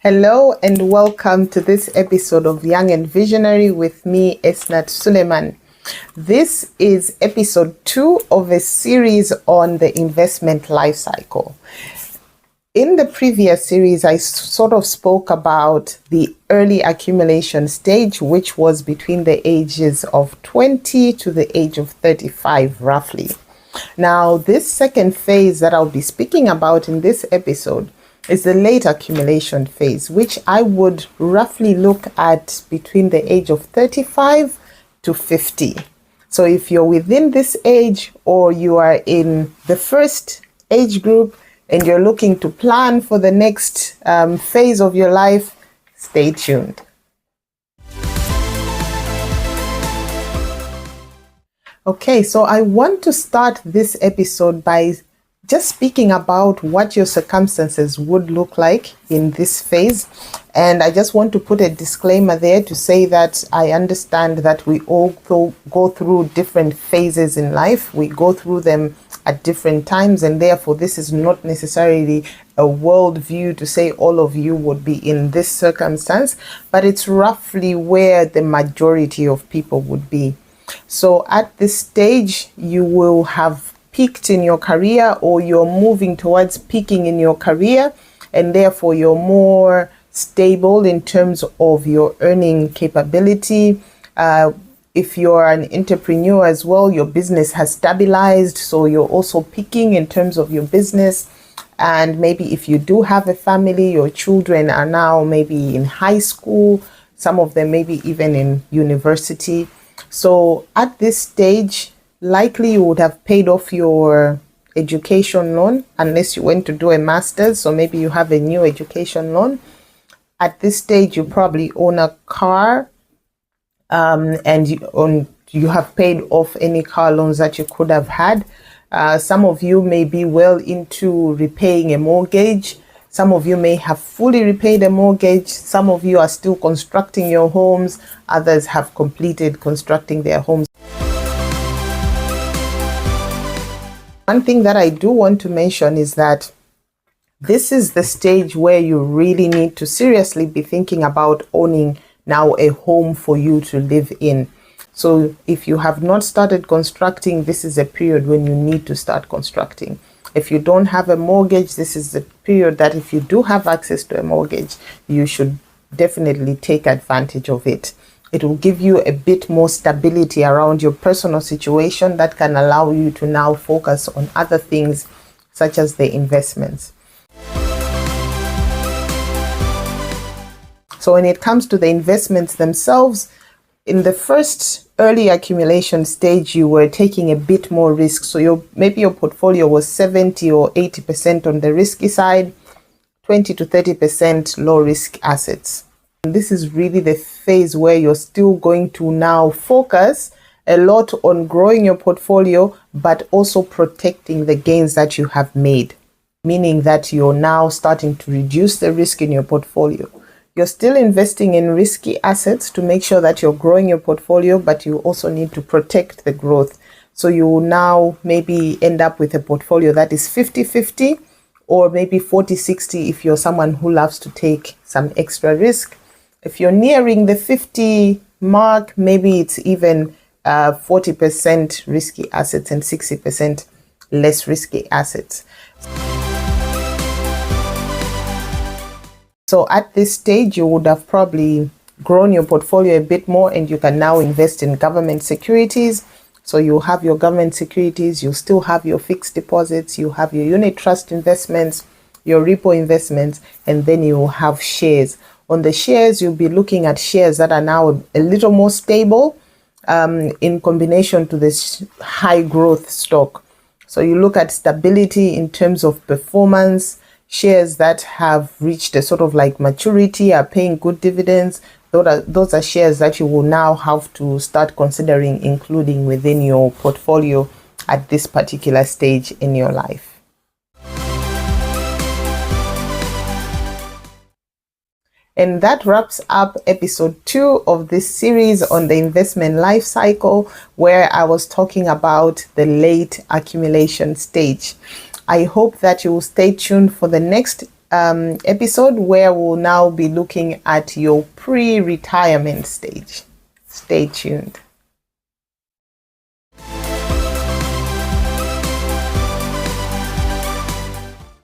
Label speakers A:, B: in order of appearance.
A: Hello and welcome to this episode of Young and Visionary with me, Esnat Suleiman. This is episode 2 of a series on the investment life cycle. In the previous series, I sort of spoke about the early accumulation stage, which was between the ages of 20 to the age of 35, roughly. Now, this second phase that I'll be speaking about in this episode is the late accumulation phase, which I would roughly look at between the age of 35 to 50. So if you're within this age or you are in the first age group and you're looking to plan for the next phase of your life, stay tuned. Okay, so I want to start this episode by just speaking about what your circumstances would look like in this phase. And I just want to put a disclaimer there to say that I understand that we all go through different phases in life. We go through them at different times, and therefore this is not necessarily a worldview to say all of you would be in this circumstance, but it's roughly where the majority of people would be. So at this stage, you will have peaked in your career, or you're moving towards peaking in your career, and therefore you're more stable in terms of your earning capability. If you're an entrepreneur as well, your business has stabilized, so you're also peaking in terms of your business. And maybe if you do have a family, your children are now maybe in high school, some of them maybe even in university. So at this stage, likely you would have paid off your education loan unless you went to do a master's, so maybe you have a new education loan. At this stage, you probably own a car, and you have paid off any car loans that you could have had. Some of you may be well into repaying a mortgage. Some of you may have fully repaid a mortgage. Some of you are still constructing your homes. Others have completed constructing their homes. One thing that I do want to mention is that this is the stage where you really need to seriously be thinking about owning now a home for you to live in. So if you have not started constructing, this is a period when you need to start constructing. If you don't have a mortgage, this is the period that if you do have access to a mortgage, you should definitely take advantage of it. It will give you a bit more stability around your personal situation that can allow you to now focus on other things such as the investments. So when it comes to the investments themselves, in the first early accumulation stage, you were taking a bit more risk. So maybe your portfolio was 70 or 80% on the risky side, 20 to 30% low risk assets. And this is really the phase where you're still going to now focus a lot on growing your portfolio, but also protecting the gains that you have made, meaning that you're now starting to reduce the risk in your portfolio. You're still investing in risky assets to make sure that you're growing your portfolio, but you also need to protect the growth. So you will now maybe end up with a portfolio that is 50-50 or maybe 40-60 if you're someone who loves to take some extra risk. If you're nearing the 50 mark, maybe it's even 40% risky assets and 60% less risky assets. So at this stage, you would have probably grown your portfolio a bit more, and you can now invest in government securities. So you have your government securities, you still have your fixed deposits, you have your unit trust investments, your repo investments, and then you have shares. On the shares, you'll be looking at shares that are now a little more stable in combination to this high growth stock. So you look at stability in terms of performance. Shares that have reached a sort of like maturity, are paying good dividends. Those are shares that you will now have to start considering including within your portfolio at this particular stage in your life. And that wraps up episode 2 of this series on the investment life cycle, where I was talking about the late accumulation stage. I hope that you will stay tuned for the next episode where we'll now be looking at your pre-retirement stage. Stay tuned.